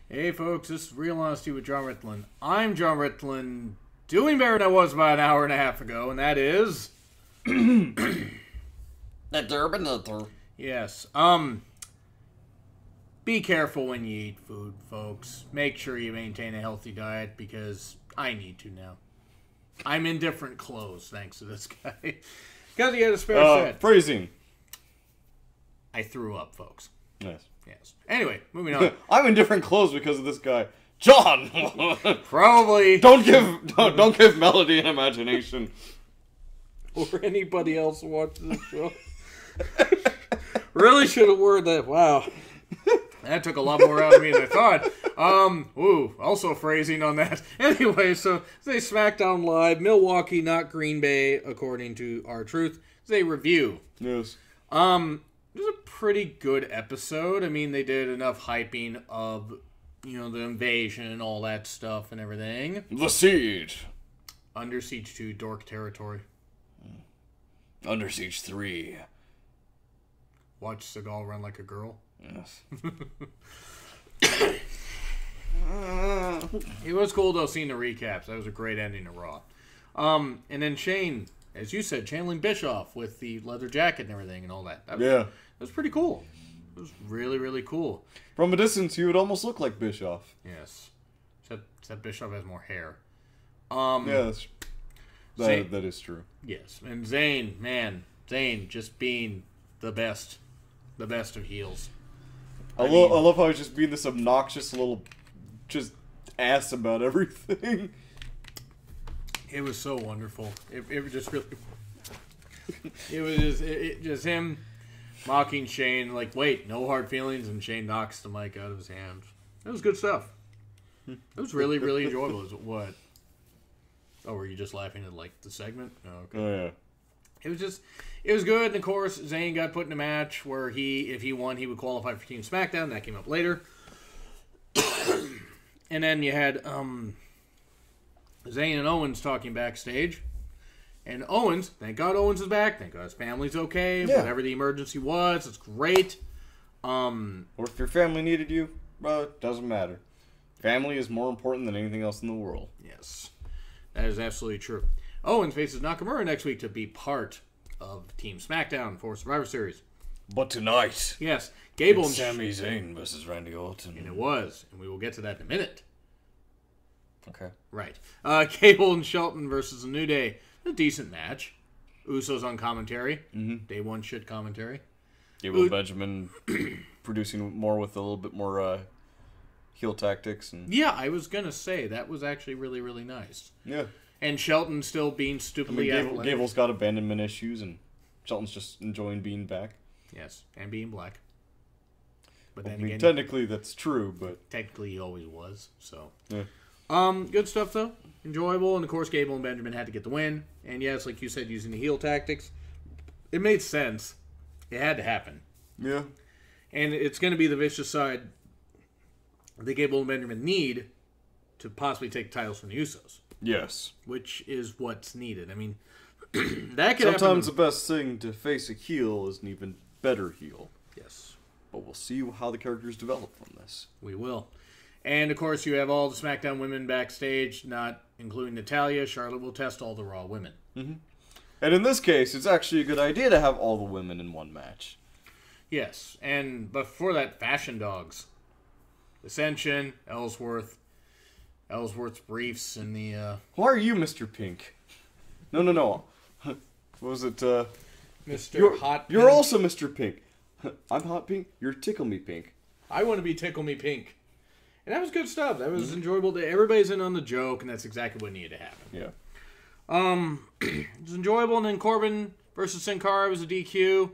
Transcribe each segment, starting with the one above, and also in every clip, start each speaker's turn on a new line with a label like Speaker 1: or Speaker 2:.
Speaker 1: Hey folks, this is Real Honesty with Jonn Ritland. I'm Jonn Ritland, doing better than I was about an hour and a half ago, and that is...
Speaker 2: The Terminator.
Speaker 1: Yes, be careful when you eat food, folks. Make sure you maintain a healthy diet, because I need to now. I'm in different clothes, thanks to this guy. Because he had a spare set.
Speaker 2: Phrasing.
Speaker 1: I threw up, folks.
Speaker 2: Yes.
Speaker 1: Yes. Anyway, moving on.
Speaker 2: I'm in different clothes because of this guy. Jonn!
Speaker 1: Probably.
Speaker 2: Don't give Melody an imagination.
Speaker 1: Or anybody else who watches the show. Really should have worded that. Wow. That took a lot more out of me than I thought. Also phrasing on that. Anyway, so they SmackDown Live, Milwaukee, not Green Bay, according to R-Truth. They review.
Speaker 2: Yes.
Speaker 1: It was a pretty good episode. I mean, they did enough hyping of, the invasion and all that stuff and everything.
Speaker 2: The Siege.
Speaker 1: Under Siege 2, Dork Territory.
Speaker 2: Under Siege 3.
Speaker 1: Watch Seagal run like a girl.
Speaker 2: Yes.
Speaker 1: It was cool, though, seeing the recaps. That was a great ending to Raw. And then Shane, as you said, channeling Bischoff with the leather jacket and everything and all that. That was pretty cool. It was really, really cool.
Speaker 2: From a distance, he would almost look like Bischoff.
Speaker 1: Yes. Except Bischoff has more hair.
Speaker 2: Yes. That is true.
Speaker 1: Yes. And Zayn just being the best of heels.
Speaker 2: I love how he's just being this obnoxious little just ass about everything.
Speaker 1: It was so wonderful. It was just really... It was just him mocking Shane, like, wait, no hard feelings, and Shane knocks the mic out of his hand. It was good stuff. It was really, really enjoyable. What? Oh, were you just laughing at, like, the segment? Oh, okay.
Speaker 2: Oh, yeah.
Speaker 1: It was good, and of course, Zayn got put in a match where if he won, he would qualify for Team SmackDown. That came up later. And then you had Zayn and Owens talking backstage. And Owens, thank God Owens is back. Thank God his family's okay. Yeah. Whatever the emergency was, it's great.
Speaker 2: Or if your family needed you, it doesn't matter. Family is more important than anything else in the world.
Speaker 1: Yes, that is absolutely true. Owens faces Nakamura next week to be part of Team SmackDown for Survivor Series.
Speaker 2: But tonight,
Speaker 1: yes, Gable and
Speaker 2: Sami Zayn versus Randy Orton.
Speaker 1: And it was, and we will get to that in a minute.
Speaker 2: Okay.
Speaker 1: Right. Gable and Shelton versus The New Day. A decent match. Usos on commentary. Mm-hmm. Day one shit commentary.
Speaker 2: Gable Benjamin producing more with a little bit more heel tactics. And
Speaker 1: yeah, I was going to say, that was actually really, really nice.
Speaker 2: Yeah.
Speaker 1: And Shelton still being stupidly athletic.
Speaker 2: Gable's got abandonment issues, and Shelton's just enjoying being back.
Speaker 1: Yes, and being black. But
Speaker 2: then
Speaker 1: again,
Speaker 2: technically that's true, but...
Speaker 1: Technically he always was, so...
Speaker 2: Yeah.
Speaker 1: Good stuff, though. Enjoyable, and of course Gable and Benjamin had to get the win. And yes, like you said, using the heel tactics. It made sense. It had to happen.
Speaker 2: Yeah.
Speaker 1: And it's going to be the vicious side that Gable and Benjamin need to possibly take titles from the Usos.
Speaker 2: Yes.
Speaker 1: Which is what's needed. I mean, that could
Speaker 2: Sometimes the best thing to face a heel is an even better heel.
Speaker 1: Yes.
Speaker 2: But we'll see how the characters develop from this.
Speaker 1: We will. And, of course, you have all the SmackDown women backstage, not including Natalya. Charlotte will test all the Raw women.
Speaker 2: Mm-hmm. And in this case, it's actually a good idea to have all the women in one match.
Speaker 1: Yes. And before that, Fashion Dogs. Ascension, Ellsworth's briefs, and the...
Speaker 2: Who are you, Mr. Pink? No. What was it,
Speaker 1: Mr. Hot Pink?
Speaker 2: You're also Mr. Pink. I'm Hot Pink. You're Tickle Me Pink.
Speaker 1: I want to be Tickle Me Pink. And that was good stuff. That was enjoyable. Everybody's in on the joke, and that's exactly what needed to happen.
Speaker 2: Yeah.
Speaker 1: It was enjoyable, and then Corbin versus Sin Cara was a DQ,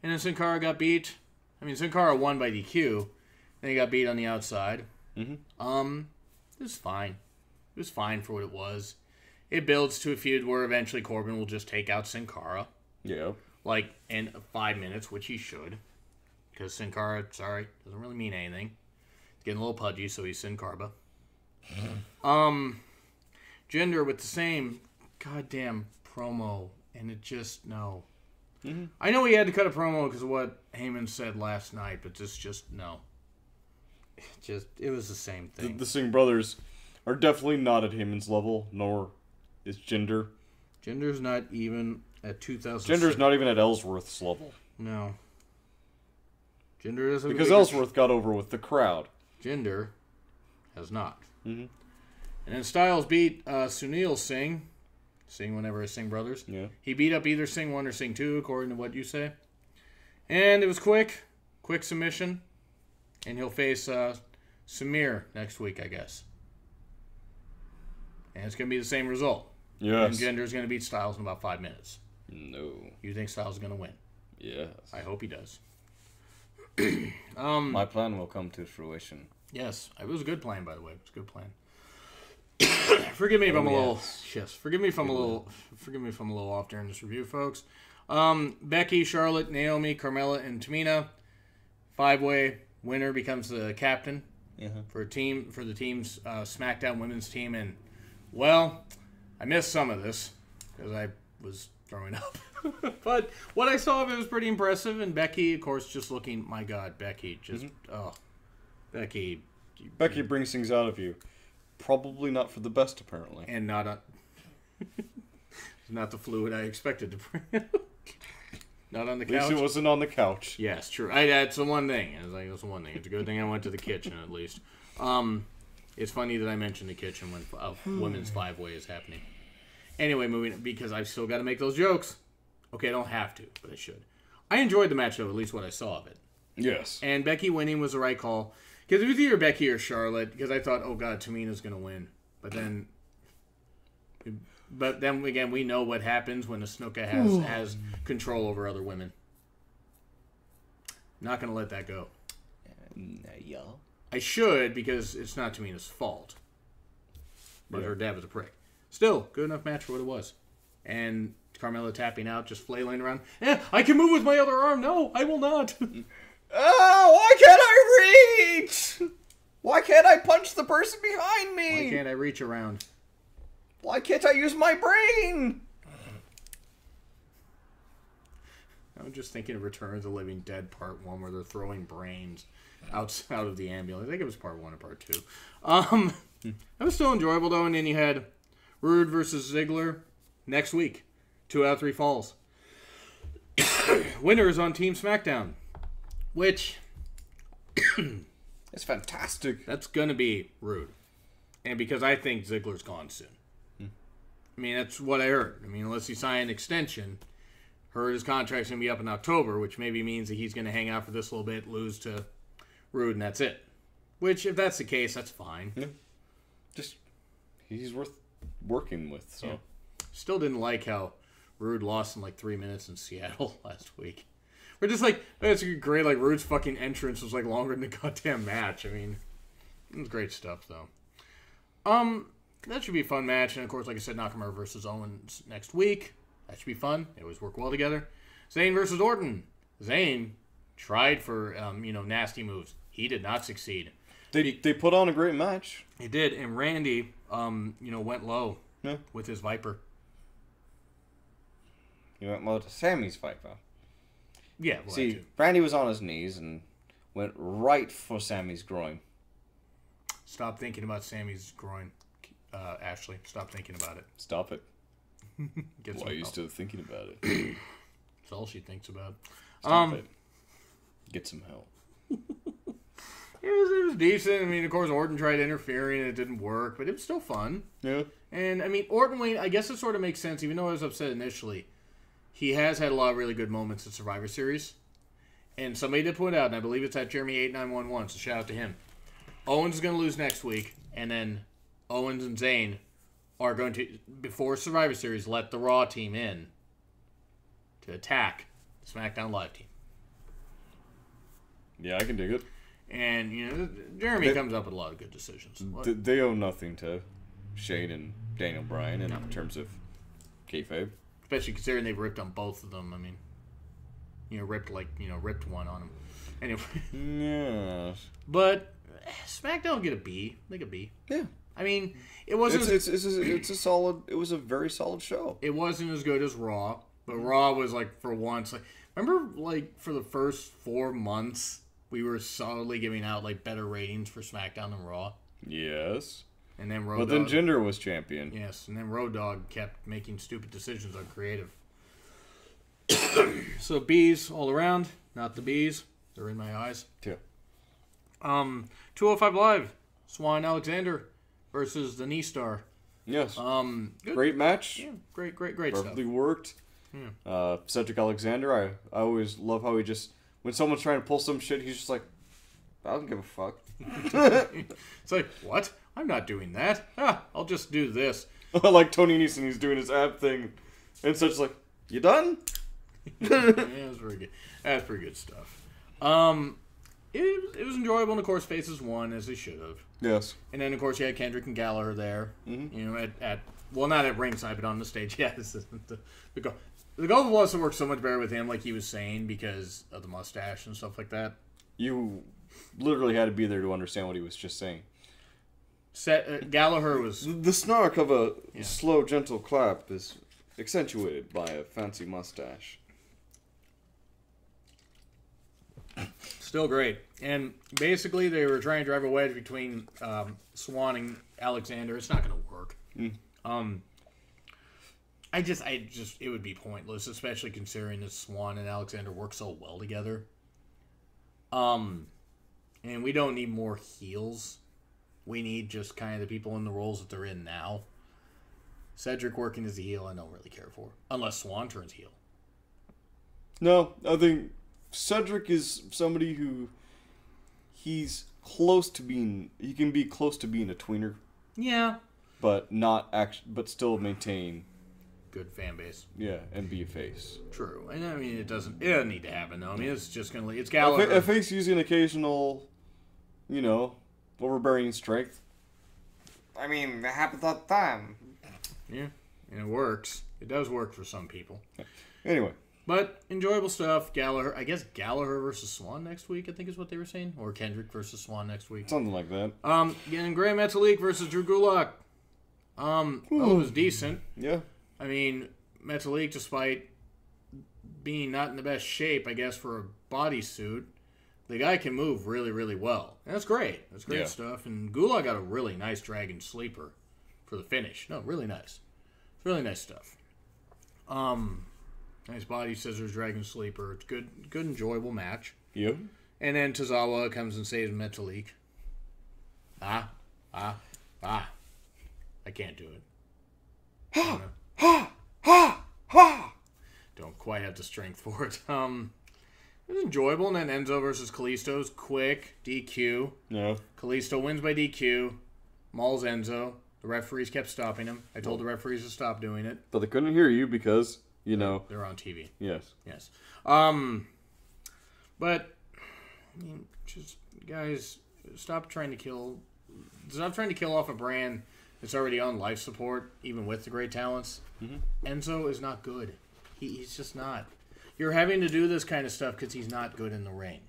Speaker 1: and then Sin Cara got beat. I mean, Sin Cara won by DQ, then he got beat on the outside.
Speaker 2: Mm-hmm.
Speaker 1: It was fine. It was fine for what it was. It builds to a feud where eventually Corbin will just take out Sin Cara.
Speaker 2: Yeah.
Speaker 1: Like, in 5 minutes, which he should. Because Sin Cara, sorry, doesn't really mean anything. He's getting a little pudgy, so he's Sin Cara. Jinder with the same goddamn promo, and it just, no. Mm-hmm. I know he had to cut a promo because of what Heyman said last night, but just no. it was the same thing.
Speaker 2: The Singh brothers are definitely not at Heyman's level, nor is Jinder.
Speaker 1: Jinder's not even at 2000.
Speaker 2: Jinder's not even at Ellsworth's level.
Speaker 1: No. Jinder is
Speaker 2: because Ellsworth got over with the crowd.
Speaker 1: Jinder has not.
Speaker 2: Mm-hmm.
Speaker 1: And then Styles beat Sunil Singh. Singh, whenever it's Singh brothers.
Speaker 2: Yeah.
Speaker 1: He beat up either Singh 1 or Singh 2, according to what you say. And it was quick submission. And he'll face Samir next week, I guess. And it's going to be the same result.
Speaker 2: Yes.
Speaker 1: And Jinder's going to beat Styles in about 5 minutes.
Speaker 2: No.
Speaker 1: You think Styles is going to win?
Speaker 2: Yes.
Speaker 1: I hope he does.
Speaker 2: My plan will come to fruition.
Speaker 1: Yes. It was a good plan, by the way. It was a good plan. Forgive me if I'm a little. Yes. Forgive me if I'm a little off during this review, folks. Becky, Charlotte, Naomi, Carmella, and Tamina. 5-way winner becomes the captain for the team's SmackDown Women's team. And well, I missed some of this because I was throwing up. But what I saw of it was pretty impressive. And Becky, of course, just looking. My God, Becky, just Becky.
Speaker 2: Becky brings things out of you. Probably not for the best, apparently.
Speaker 1: And not the fluid I expected to bring. Not on the couch.
Speaker 2: At least it wasn't on the couch.
Speaker 1: Yes, true. That's the one thing. That's the one thing. It's a good thing I went to the kitchen, at least. It's funny that I mentioned the kitchen when women's 5-way is happening. Anyway, moving, because I've still got to make those jokes. Okay, I don't have to, but I should. I enjoyed the match, though, at least what I saw of it.
Speaker 2: Yes.
Speaker 1: And Becky winning was the right call. Because it was either Becky or Charlotte, because I thought, oh, God, Tamina's going to win. But then, again, we know what happens when a Snuka has control over other women. Not going to let that go.
Speaker 2: Yeah.
Speaker 1: I should, because it's not Tamina's fault. But her dad was a prick. Still, good enough match for what it was. And Carmella tapping out, just flailing around. I can move with my other arm. No, I will not.
Speaker 2: Oh, why can't I reach? Why can't I punch the person behind me?
Speaker 1: Why can't I reach around?
Speaker 2: Why can't I use my brain?
Speaker 1: I'm just thinking of Return of the Living Dead Part 1 where they're throwing brains out of the ambulance. I think it was Part 1 or Part 2. That was still enjoyable, though. And then you had Rude versus Ziggler next week. 2 out of 3 falls. Winner is on Team SmackDown. Which...
Speaker 2: it's fantastic.
Speaker 1: That's going to be Rude. And because I think Ziggler's gone soon. I mean, that's what I heard. I mean, unless he signed an extension, heard his contract's going to be up in October, which maybe means that he's going to hang out for this little bit, lose to Rude, and that's it. Which, if that's the case, that's fine.
Speaker 2: Yeah. Just, he's worth working with, so.
Speaker 1: Yeah. Still didn't like how Rude lost in like 3 minutes in Seattle last week. We're just like, it's great, like, Rude's fucking entrance was like longer than the goddamn match. I mean, it was great stuff, though. That should be a fun match. And, of course, like I said, Nakamura versus Owens next week. That should be fun. They always work well together. Zayn versus Orton. Zayn tried for, nasty moves. He did not succeed.
Speaker 2: They put on a great match.
Speaker 1: He did. And Randy, went low with his Viper.
Speaker 2: He went low to Sammy's Viper.
Speaker 1: Yeah. Well,
Speaker 2: see, Randy was on his knees and went right for Sammy's groin.
Speaker 1: Stop thinking about Sammy's groin. Ashley, stop thinking about it.
Speaker 2: Stop it.
Speaker 1: Why
Speaker 2: are you still thinking about it?
Speaker 1: That's all she thinks about.
Speaker 2: Stop it. Get some help.
Speaker 1: It was decent. I mean, of course, Orton tried interfering and it didn't work, but it was still fun.
Speaker 2: Yeah.
Speaker 1: And, I mean, Orton, I guess it sort of makes sense, even though I was upset initially. He has had a lot of really good moments in Survivor Series. And somebody did point out, and I believe it's at Jeremy8911, so shout out to him. Owens is going to lose next week, and then Owens and Zayn are going to, before Survivor Series, let the Raw team in to attack the SmackDown Live team.
Speaker 2: Yeah, I can dig it.
Speaker 1: And, Jeremy comes up with a lot of good decisions.
Speaker 2: They owe nothing to Shane and Daniel Bryan in terms of kayfabe.
Speaker 1: Especially considering they've ripped on both of them. I mean, ripped one on them. Anyway.
Speaker 2: Yes.
Speaker 1: But SmackDown will get a B. Like a B.
Speaker 2: Yeah.
Speaker 1: I mean, it wasn't.
Speaker 2: It's a solid. It was a very solid show.
Speaker 1: It wasn't as good as Raw, but Raw was like for once. Like, remember, like for the first 4 months we were solidly giving out like better ratings for SmackDown than Raw.
Speaker 2: Yes.
Speaker 1: And then
Speaker 2: But then Jinder was champion.
Speaker 1: Yes, and then Road Dogg kept making stupid decisions on creative. So B's all around, not the B's. They're in my eyes.
Speaker 2: Yeah.
Speaker 1: 205 Live, Swan Alexander versus the Knee Star.
Speaker 2: Yes.
Speaker 1: Good.
Speaker 2: Great match.
Speaker 1: Yeah, great stuff.
Speaker 2: Perfectly worked.
Speaker 1: Yeah.
Speaker 2: Cedric Alexander, I always love how he just, when someone's trying to pull some shit, he's just like, I don't give a fuck.
Speaker 1: It's like, what? I'm not doing that. I'll just do this.
Speaker 2: Like Tony Neeson, he's doing his ab thing. And such like, you done?
Speaker 1: Yeah, that's very good. That's pretty good stuff. It was enjoyable, and of course, Faces won, as they should have.
Speaker 2: Yes.
Speaker 1: And then, of course, you had Kendrick and Gallagher there.
Speaker 2: Mm-hmm.
Speaker 1: You know, well, not at ringside, but on the stage. Yeah, the goal was to work so much better with him, like he was saying, because of the mustache and stuff like that.
Speaker 2: You literally had to be there to understand what he was just saying.
Speaker 1: Gallagher was...
Speaker 2: The snark of a slow, gentle clap is accentuated by a fancy mustache.
Speaker 1: Still great. And basically, they were trying to drive a wedge between Swan and Alexander. It's not going to work. I just, it would be pointless, especially considering that Swan and Alexander work so well together. And we don't need more heels. We need just kind of the people in the roles that they're in now. Cedric working as a heel, I don't really care for. Unless Swan turns heel.
Speaker 2: No, I think Cedric is somebody who he's close to being. He can be close to being a tweener.
Speaker 1: Yeah.
Speaker 2: But but still maintain
Speaker 1: good fan base.
Speaker 2: Yeah, and be a face.
Speaker 1: True, and I mean it doesn't need to happen though. I mean it's just gonna it's Gallagher.
Speaker 2: A face using occasional, overbearing strength. I mean, it happens all the time.
Speaker 1: Yeah, and it works. It does work for some people.
Speaker 2: Anyway.
Speaker 1: But enjoyable stuff. Gallagher, I guess Gallagher versus Swan next week, I think is what they were saying. Or Kendrick versus Swan next week.
Speaker 2: Something like that.
Speaker 1: Getting Graham Metalik versus Drew Gulak. It was decent.
Speaker 2: Yeah.
Speaker 1: I mean, Metalik, despite being not in the best shape, I guess, for a bodysuit, the guy can move really, really well. And that's great. That's great stuff. And Gulak got a really nice dragon sleeper for the finish. No, really nice. It's really nice stuff. Nice body scissors, dragon sleeper. It's good, enjoyable match.
Speaker 2: Yep.
Speaker 1: And then Tozawa comes and saves Metalik. I can't do it. Don't quite have the strength for it. It was enjoyable. And then Enzo versus Kalisto's quick DQ.
Speaker 2: No.
Speaker 1: Kalisto wins by DQ. Mauls Enzo. The referees kept stopping him. I told the referees to stop doing it.
Speaker 2: But they couldn't hear you because, they're
Speaker 1: on TV.
Speaker 2: Yes.
Speaker 1: Yes. But I mean, just guys, stop trying to kill off a brand that's already on life support, even with the great talents.
Speaker 2: Mm-hmm.
Speaker 1: Enzo is not good. He's just not. You're having to do this kind of stuff because he's not good in the ring.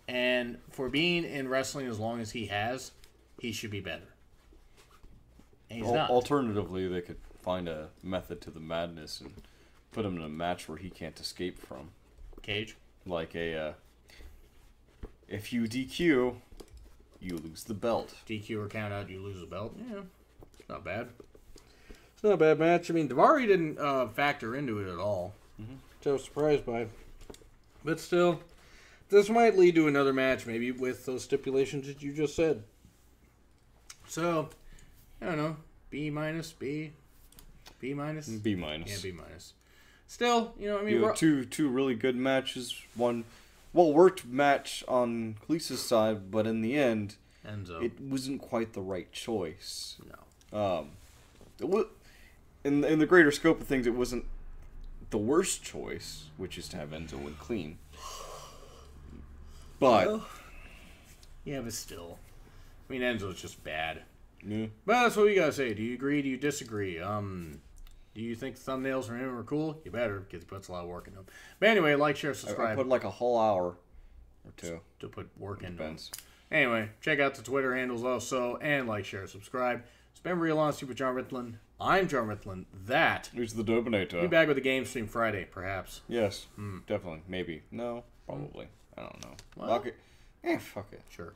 Speaker 1: And for being in wrestling as long as he has, he should be better. And he's not.
Speaker 2: Alternatively, they could find a method to the madness and put him in a match where he can't escape from.
Speaker 1: Cage?
Speaker 2: Like if you DQ, you lose the belt.
Speaker 1: DQ or count out, you lose the belt. Yeah, it's not bad. It's not a bad match. I mean, Daivari didn't factor into it at all.
Speaker 2: Mm-hmm.
Speaker 1: Which I was surprised by. But still, this might lead to another match, maybe with those stipulations that you just said. So, I don't know. B minus, B minus?
Speaker 2: B minus.
Speaker 1: Yeah, B minus. Still, I mean...
Speaker 2: two really good matches. One well-worked match on Kalisa's side, but in the end,
Speaker 1: Enzo.
Speaker 2: It wasn't quite the right choice.
Speaker 1: No.
Speaker 2: In the greater scope of things, it wasn't the worst choice, which is to have Enzo win clean. But...
Speaker 1: Well, yeah, but still. I mean, Enzo's just bad.
Speaker 2: Yeah.
Speaker 1: But that's what we gotta say. Do you agree? Do you disagree? Do you think the thumbnails for him are cool? You better, because he puts a lot of work into them. But anyway, like, share, subscribe.
Speaker 2: I put like a whole hour or two
Speaker 1: to put work into them.
Speaker 2: Depends.
Speaker 1: Anyway, check out the Twitter handles also, and like, share, subscribe. It's been Real Honesty with Jonn Ritland. I'm Jonn Ritland. That
Speaker 2: is the Dobinator.
Speaker 1: Be back with the game stream Friday, perhaps.
Speaker 2: Yes, definitely. Maybe. No, probably. I don't know.
Speaker 1: Well,
Speaker 2: Okay. Fuck it.
Speaker 1: sure.